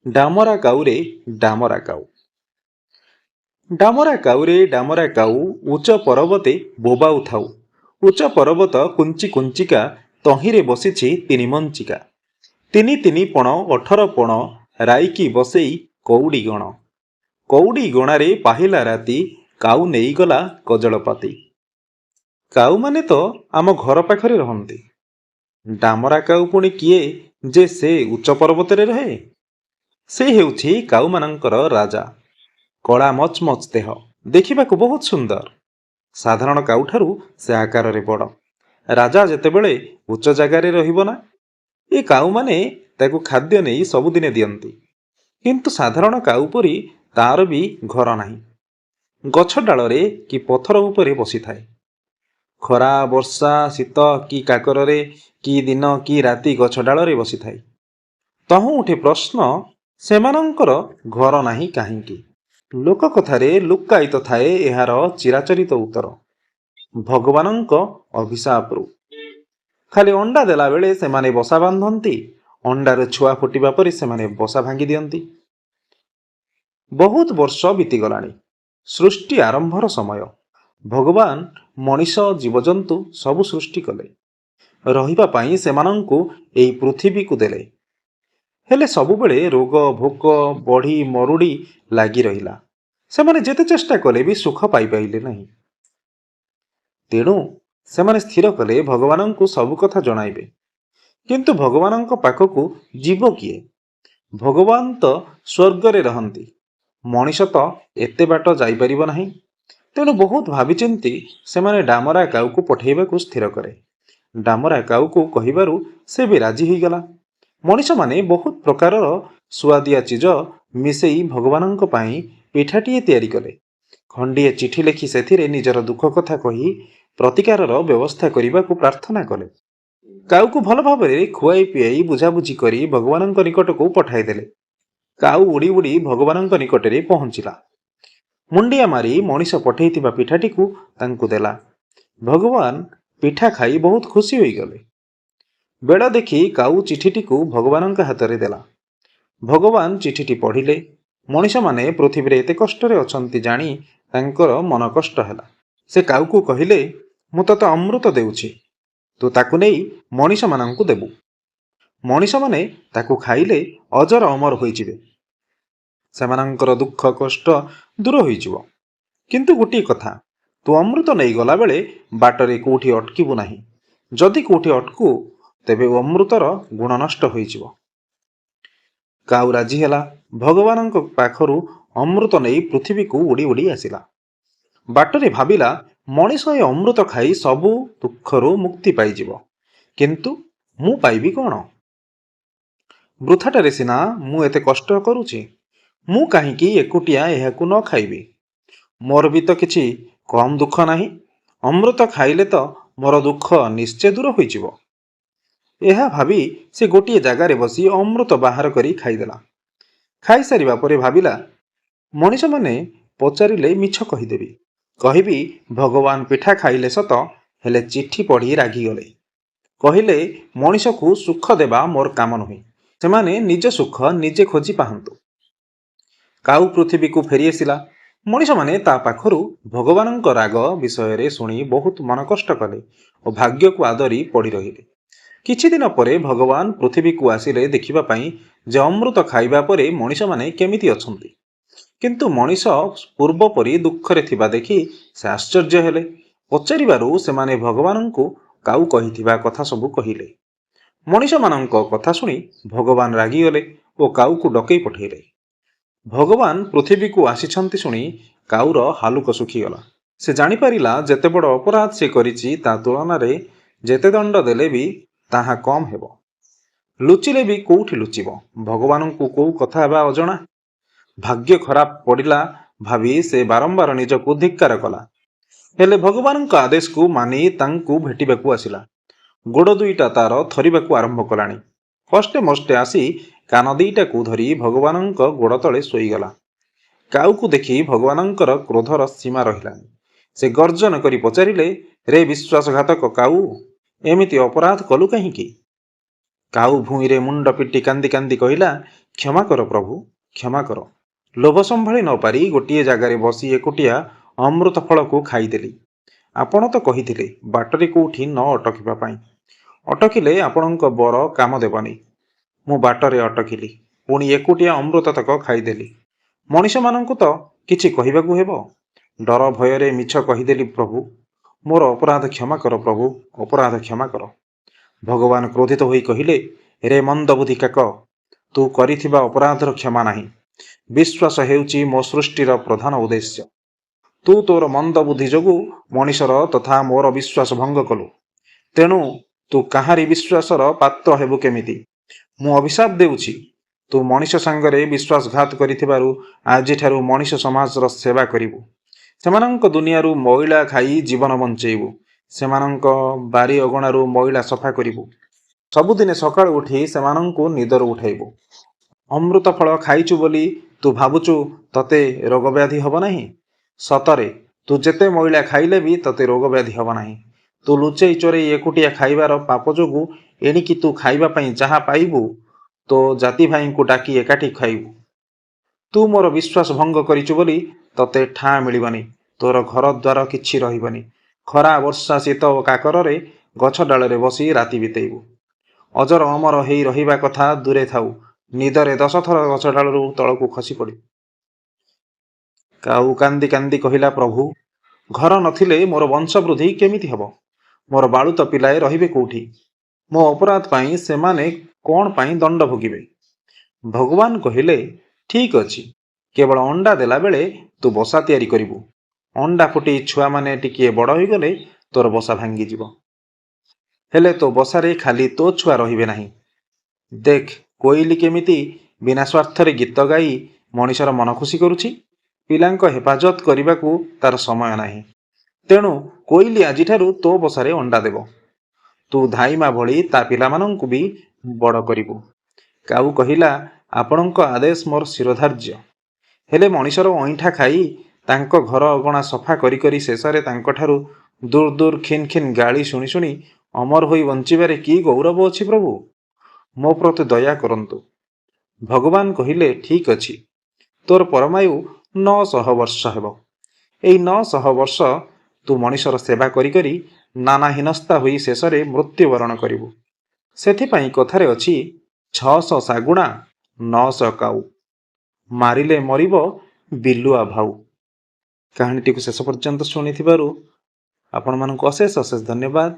ଡାମରା କାଉରେ ଡାମରା କାଉ। ଡାମରା କାଉରେ ଡାମରା କାଉ ଉଚ୍ଚ ପର୍ବତେ ବୋବାଉ ଥାଉ। ଉଚ୍ଚ ପର୍ବତ କୁଞ୍ଚି କୁଞ୍ଚିକା ତହିଁରେ ବସିଛି ତିନି ମଞ୍ଚିକା। ତିନି ତିନି ପଣ 18 ପଣ ରାଇକି ବସେଇ କଉଡ଼ି ଗଣ। କଉଡ଼ି ଗଣାରେ ପାହିଲା ରାତି କାଉ ନେଇଗଲା କଜଳପାତି। କାଉମାନେ ତ ଆମ ଘର ପାଖରେ ରହନ୍ତି। ଡାମରା କାଉ ପୁଣି କିଏ ଯେ ସେ ଉଚ୍ଚ ପର୍ବତରେ ରହେ? ସେ ହେଉଛି କାଉମାନଙ୍କର ରାଜା। କଳା ମଚ ମଚ ଦେହ, ଦେଖିବାକୁ ବହୁତ ସୁନ୍ଦର। ସାଧାରଣ କାଉଠାରୁ ସେ ଆକାରରେ ବଡ଼। ରାଜା ଯେତେବେଳେ ଉଚ୍ଚ ଜାଗାରେ ରହିବ ନା, ଏ କାଉମାନେ ତାକୁ ଖାଦ୍ୟ ନେଇ ସବୁଦିନେ ଦିଅନ୍ତି। କିନ୍ତୁ ସାଧାରଣ କାଉ ପରି ତାର ବି ଘର ନାହିଁ। ଗଛ ଡାଳରେ କି ପଥର ଉପରେ ବସିଥାଏ। ଖରା ବର୍ଷା ଶୀତ କି କାକରରେ କି ଦିନ କି ରାତି ଗଛ ଡାଳରେ ବସିଥାଏ। ତହୁଁ ଉଠେ ପ୍ରଶ୍ନ, ସେମାନଙ୍କର ଘର ନାହିଁ କାହିଁକି? ଲୋକ କଥାରେ ଲୁକ୍କାୟିତ ଥାଏ ଏହାର ଚିରାଚରିତ ଉତ୍ତର। ଭଗବାନଙ୍କ ଅଭିଶାପରୁ। ଖାଲି ଅଣ୍ଡା ଦେଲାବେଳେ ସେମାନେ ବସା ବାନ୍ଧନ୍ତି, ଅଣ୍ଡାରେ ଛୁଆ ଫୁଟିବା ପରେ ସେମାନେ ବସା ଭାଙ୍ଗି ଦିଅନ୍ତି। ବହୁତ ବର୍ଷ ବିତିଗଲାଣି। ସୃଷ୍ଟି ଆରମ୍ଭର ସମୟ। ଭଗବାନ ମଣିଷ ଜୀବଜନ୍ତୁ ସବୁ ସୃଷ୍ଟି କଲେ। ରହିବା ପାଇଁ ସେମାନଙ୍କୁ ଏହି ପୃଥିବୀକୁ ଦେଲେ। ହେଲେ ସବୁବେଳେ ରୋଗ ଭୋକ ବଢ଼ି ମରୁଡ଼ି ଲାଗି ରହିଲା। ସେମାନେ ଯେତେ ଚେଷ୍ଟା କଲେ ବି ସୁଖ ପାଇପାରିଲେ ନାହିଁ। ତେଣୁ ସେମାନେ ସ୍ଥିର କଲେ ଭଗବାନଙ୍କୁ ସବୁ କଥା ଜଣାଇବେ। କିନ୍ତୁ ଭଗବାନଙ୍କ ପାଖକୁ ଯିବ କିଏ? ଭଗବାନ ତ ସ୍ୱର୍ଗରେ ରହନ୍ତି। ମଣିଷ ତ ଏତେ ବାଟ ଯାଇପାରିବ ନାହିଁ। ତେଣୁ ବହୁତ ଭାବିଚିନ୍ତି ସେମାନେ ଡାମରା କାଉକୁ ପଠାଇବାକୁ ସ୍ଥିର କରେ। ଡାମରା କାଉକୁ କହିବାରୁ ସେ ବି ରାଜି ହୋଇଗଲା। ମଣିଷମାନେ ବହୁତ ପ୍ରକାରର ସୁଆଦିଆ ଚିଜ ମିଶେଇ ଭଗବାନଙ୍କ ପାଇଁ ପିଠାଟିଏ ତିଆରି କଲେ। ଖଣ୍ଡିଏ ଚିଠି ଲେଖି ସେଥିରେ ନିଜର ଦୁଃଖ କଥା କହି ପ୍ରତିକାରର ବ୍ୟବସ୍ଥା କରିବାକୁ ପ୍ରାର୍ଥନା କଲେ। କାଉକୁ ଭଲ ଭାବରେ ଖୁଆଇ ପିଆଇ ବୁଝାବୁଝି କରି ଭଗବାନଙ୍କ ନିକଟକୁ ପଠାଇଦେଲେ। କାଉ ଉଡ଼ି ଉଡ଼ି ଭଗବାନଙ୍କ ନିକଟରେ ପହଞ୍ଚିଲା। ମୁଣ୍ଡିଆ ମାରି ମଣିଷ ପଠାଇଥିବା ପିଠାଟିକୁ ତାଙ୍କୁ ଦେଲା। ଭଗବାନ ପିଠା ଖାଇ ବହୁତ ଖୁସି ହୋଇଗଲେ। ବେଳ ଦେଖି କାଉ ଚିଠିଟିକୁ ଭଗବାନଙ୍କ ହାତରେ ଦେଲା। ଭଗବାନ ଚିଠିଟି ପଢ଼ିଲେ। ମଣିଷମାନେ ପୃଥିବୀରେ ଏତେ କଷ୍ଟରେ ଅଛନ୍ତି ଜାଣି ତାଙ୍କର ମନ କଷ୍ଟ ହେଲା। ସେ କାଉକୁ କହିଲେ, ମୁଁ ତତେ ଅମୃତ ଦେଉଛି, ତୁ ତାକୁ ନେଇ ମଣିଷମାନଙ୍କୁ ଦେବୁ। ମଣିଷମାନେ ତାକୁ ଖାଇଲେ ଅଜର ଅମର ହୋଇଯିବେ। ସେମାନଙ୍କର ଦୁଃଖ କଷ୍ଟ ଦୂର ହୋଇଯିବ। କିନ୍ତୁ ଗୋଟିଏ କଥା, ତୁ ଅମୃତ ନେଇ ଗଲାବେଳେ ବାଟରେ କେଉଁଠି ଅଟକିବୁ ନାହିଁ। ଯଦି କେଉଁଠି ଅଟକୁ, ତେବେ ଅମୃତର ଗୁଣ ନଷ୍ଟ ହୋଇଯିବ। କାଉ ରାଜି ହେଲା। ଭଗବାନଙ୍କ ପାଖରୁ ଅମୃତ ନେଇ ପୃଥିବୀକୁ ଉଡ଼ି ଉଡ଼ି ଆସିଲା। ବାଟରେ ଭାବିଲା, ମଣିଷ ଏ ଅମୃତ ଖାଇ ସବୁ ଦୁଃଖରୁ ମୁକ୍ତି ପାଇଯିବ। କିନ୍ତୁ ମୁଁ ପାଇବି କ'ଣ? ବୃଥାଟାରେ ସିନା ମୁଁ ଏତେ କଷ୍ଟ କରୁଛି। ମୁଁ କାହିଁକି ଏକୁଟିଆ ଏହାକୁ ନ ଖାଇବି? ମୋର ବି ତ କିଛି କମ୍ ଦୁଃଖ ନାହିଁ। ଅମୃତ ଖାଇଲେ ତ ମୋର ଦୁଃଖ ନିଶ୍ଚୟ ଦୂର ହୋଇଯିବ। ଏହା ଭାବି ସେ ଗୋଟିଏ ଜାଗାରେ ବସି ଅମୃତ ବାହାର କରି ଖାଇଦେଲା। ଖାଇସାରିବା ପରେ ଭାବିଲା, ମଣିଷମାନେ ପଚାରିଲେ ମିଛ କହିଦେବି। କହିବି ଭଗବାନ ପିଠା ଖାଇଲେ ସତ, ହେଲେ ଚିଠି ପଢ଼ି ରାଗିଗଲେ। କହିଲେ ମଣିଷକୁ ସୁଖ ଦେବା ମୋର କାମ ନୁହେଁ। ସେମାନେ ନିଜ ସୁଖ ନିଜେ ଖୋଜି ପାଆନ୍ତୁ। କାଉ ପୃଥିବୀକୁ ଫେରିଆସିଲା। ମଣିଷମାନେ ତା ପାଖରୁ ଭଗବାନଙ୍କ ରାଗ ବିଷୟରେ ଶୁଣି ବହୁତ ମନକଷ୍ଟ କଲେ ଓ ଭାଗ୍ୟକୁ ଆଦରି ପଡ଼ି ରହିଲେ। କିଛି ଦିନ ପରେ ଭଗବାନ ପୃଥିବୀକୁ ଆସିଲେ ଦେଖିବା ପାଇଁ ଯେ ଅମୃତ ଖାଇବା ପରେ ମଣିଷମାନେ କେମିତି ଅଛନ୍ତି। କିନ୍ତୁ ମଣିଷ ପୂର୍ବ ପରି ଦୁଃଖରେ ଥିବା ଦେଖି ସେ ଆଶ୍ଚର୍ଯ୍ୟ ହେଲେ। ପଚାରିବାରୁ ସେମାନେ ଭଗବାନଙ୍କୁ କାଉ କହିଥିବା କଥା ସବୁ କହିଲେ। ମଣିଷମାନଙ୍କ କଥା ଶୁଣି ଭଗବାନ ରାଗିଗଲେ ଓ କାଉକୁ ଡକେଇ ପଠାଇଲେ। ଭଗବାନ ପୃଥିବୀକୁ ଆସିଛନ୍ତି ଶୁଣି କାଉର ହାଲୁକ ଶୁଖିଗଲା। ସେ ଜାଣିପାରିଲା ଯେତେ ବଡ଼ ଅପରାଧ ସେ କରିଛି ତା ତୁଳନାରେ ଯେତେ ଦଣ୍ଡ ଦେଲେ ବି ତାହା କମ୍ ହେବ। ଲୁଚିଲେ ବି କୋଉଠି ଲୁଚିବ? ଭଗବାନଙ୍କୁ କୋଉ କଥା ହେବା ଅଜଣା। ଭାଗ୍ୟ ଖରାପ ପଡ଼ିଲା ଭାବି ସେ ବାରମ୍ବାର ନିଜକୁ ଧିକ୍କାର କଲା। ହେଲେ ଭଗବାନଙ୍କ ଆଦେଶକୁ ମାନି ତାଙ୍କୁ ଭେଟିବାକୁ ଆସିଲା। ଗୋଡ଼ ଦୁଇଟା ତାର ଥରିବାକୁ ଆରମ୍ଭ କଲାଣି। କଷ୍ଟେ ମଷ୍ଟେ ଆସି କାନ ଦିଟାକୁ ଧରି ଭଗବାନଙ୍କ ଗୋଡ଼ ତଳେ ଶୋଇଗଲା। କାଉକୁ ଦେଖି ଭଗବାନଙ୍କର କ୍ରୋଧର ସୀମା ରହିଲାନି। ସେ ଗର୍ଜନ କରି ପଚାରିଲେ, ରେ ବିଶ୍ୱାସଘାତକ କାଉ, ଏମିତି ଅପରାଧ କଲୁ କାହିଁକି? କାଉ ଭୂଇଁରେ ମୁଣ୍ଡ ପିଟି କାନ୍ଦି କାନ୍ଦି କହିଲା, କ୍ଷମା କର ପ୍ରଭୁ, କ୍ଷମା କର। ଲୋଭ ସମ୍ଭାଳି ନ ପାରି ଗୋଟିଏ ଜାଗାରେ ବସି ଏକୁଟିଆ ଅମୃତ ଫଳକୁ ଖାଇଦେଲି। ଆପଣ ତ କହିଥିଲେ ବାଟରେ କୋଉଠି ନ ଅଟକିବା ପାଇଁ। ଅଟକିଲେ ଆପଣଙ୍କ ବର କାମ ଦେବନି। ମୁଁ ବାଟରେ ଅଟକିଲି, ପୁଣି ଏକୁଟିଆ ଅମୃତତକ ଖାଇଦେଲି। ମଣିଷମାନଙ୍କୁ ତ କିଛି କହିବାକୁ ହେବ। ଡର ଭୟରେ ମିଛ କହିଦେଲି ପ୍ରଭୁ। ମୋର ଅପରାଧ କ୍ଷମା କର ପ୍ରଭୁ, ଅପରାଧ କ୍ଷମା କର। ଭଗବାନ କ୍ରୋଧିତ ହୋଇ କହିଲେ, ରେ ମନ୍ଦବୁଦ୍ଧି କାକ, ତୁ କରିଥିବା ଅପରାଧର କ୍ଷମା ନାହିଁ। ବିଶ୍ୱାସ ହେଉଛି ମୋ ସୃଷ୍ଟିର ପ୍ରଧାନ ଉଦ୍ଦେଶ୍ୟ। ତୁ ତୋର ମନ୍ଦ ବୁଦ୍ଧି ଯୋଗୁଁ ମଣିଷର ତଥା ମୋର ବିଶ୍ୱାସ ଭଙ୍ଗ କଲୁ। ତେଣୁ ତୁ କାହାରି ବିଶ୍ୱାସର ପାତ୍ର ହେବୁ କେମିତି? ମୁଁ ଅଭିଶାପ ଦେଉଛି, ତୁ ମଣିଷ ସାଙ୍ଗରେ ବିଶ୍ୱାସଘାତ କରିଥିବାରୁ ଆଜିଠାରୁ ମଣିଷ ସମାଜର ସେବା କରିବୁ। ସେମାନଙ୍କ ଦୁନିଆରୁ ମଇଳା ଖାଇ ଜୀବନ ବଞ୍ଚେଇବୁ। ସେମାନଙ୍କ ବାରି ଅଗଣାରୁ ମଇଳା ସଫା କରିବୁ। ସବୁଦିନେ ସକାଳୁ ଉଠି ସେମାନଙ୍କୁ ନିଦରୁ ଉଠାଇବୁ। ଅମୃତ ଫଳ ଖାଇଛୁ ବୋଲି ତୁ ଭାବୁଛୁ ତତେ ରୋଗବ୍ୟାଧି ହେବ ନାହିଁ? ସତରେ ତୁ ଯେତେ ମଇଳା ଖାଇଲେ ବି ତତେ ରୋଗବ୍ୟାଧି ହେବ ନାହିଁ। ତୁ ଲୁଚେଇ ଚୋରେଇ ଏକୁଟିଆ ଖାଇବାର ପାପ ଯୋଗୁଁ ଏଣିକି ତୁ ଖାଇବା ପାଇଁ ଯାହା ପାଇବୁ ତୋ ଜାତି ଭାଇଙ୍କୁ ଡାକି ଏକାଠି ଖାଇବୁ। ତୁ ମୋର ବିଶ୍ୱାସ ଭଙ୍ଗ କରିଛୁ ବୋଲି ତତେ ଠାଁ ମିଳିବନି। ତୋର ଘର ଦ୍ୱାର କିଛି ରହିବନି। ଖରା ବର୍ଷା ଶୀତ ଓ କାକରରେ ଗଛ ଡାଳରେ ବସି ରାତି ବିତେଇବୁ। ଅଜର ଅମର ହେଇ ରହିବା କଥା ଦୂରେ ଥାଉ, ନିଦରେ 10 ଥର ଗଛ ଡାଳରୁ ତଳକୁ ଖସି ପଡ଼ିବୁ। କାଉ କାନ୍ଦି କାନ୍ଦି କହିଲା, ପ୍ରଭୁ, ଘର ନଥିଲେ ମୋର ବଂଶବୃଦ୍ଧି କେମିତି ହେବ? ମୋର ବାଳୁତ ପିଲାଏ ରହିବେ କୋଉଠି? ମୋ ଅପରାଧ ପାଇଁ ସେମାନେ କ'ଣ ପାଇଁ ଦଣ୍ଡ ଭୋଗିବେ? ଭଗବାନ କହିଲେ, ଠିକ୍ ଅଛି, କେବଳ ଅଣ୍ଡା ଦେଲାବେଳେ ତୁ ବସା ତିଆରି କରିବୁ। ଅଣ୍ଡା ଫୁଟି ଛୁଆମାନେ ଟିକିଏ ବଡ଼ ହୋଇଗଲେ ତୋର ବସା ଭାଙ୍ଗିଯିବ। ହେଲେ ତୋ ବସାରେ ଖାଲି ତୋ ଛୁଆ ରହିବେ ନାହିଁ। ଦେଖ, କୋଇଲି କେମିତି ବିନା ସ୍ୱାର୍ଥରେ ଗୀତ ଗାଇ ମଣିଷର ମନ ଖୁସି କରୁଛି। ପିଲାଙ୍କ ହେଫାଜତ କରିବାକୁ ତାର ସମୟ ନାହିଁ। ତେଣୁ କୋଇଲି ଆଜିଠାରୁ ତୋ ବସାରେ ଅଣ୍ଡା ଦେବ। ତୁ ଧାଇମା ଭଳି ତା ପିଲାମାନଙ୍କୁ ବି ବଡ଼ କରିବୁ। କାଉ କହିଲା, ଆପଣଙ୍କ ଆଦେଶ ମୋର ଶିରୋଧାର୍ଯ୍ୟ। ହେଲେ ମଣିଷର ଅଇଁଠା ଖାଇ ତାଙ୍କ ଘର ଅଗଣା ସଫା କରି କରି ଶେଷରେ ତାଙ୍କଠାରୁ ଦୂର ଦୂର ଖିନ୍ ଖିନ୍ ଗାଳି ଶୁଣି ଶୁଣି ଅମର ହୋଇ ବଞ୍ଚିବାରେ କି ଗୌରବ ଅଛି ପ୍ରଭୁ? ମୋ ପ୍ରତି ଦୟା କରନ୍ତୁ। ଭଗବାନ କହିଲେ, ଠିକ୍ ଅଛି, ତୋର ପରମାୟୁ 900 ବର୍ଷ ହେବ। ଏଇ 900 ବର୍ଷ ତୁ ମଣିଷର ସେବା କରି କରି ନାନା ହୀନସ୍ତା ହୋଇ ଶେଷରେ ମୃତ୍ୟୁବରଣ କରିବୁ। ସେଥିପାଇଁ କଥାରେ ଅଛି, 600 ଶାଗୁଣା 900 କାଉ, ମାରିଲେ ମରିବ ବିଲୁଆ ଭାଉ। କାହାଣୀଟିକୁ ଶେଷ ପର୍ଯ୍ୟନ୍ତ ଶୁଣିଥିବାରୁ ଆପଣମାନଙ୍କୁ ଅଶେଷ ଅଶେଷ ଧନ୍ୟବାଦ।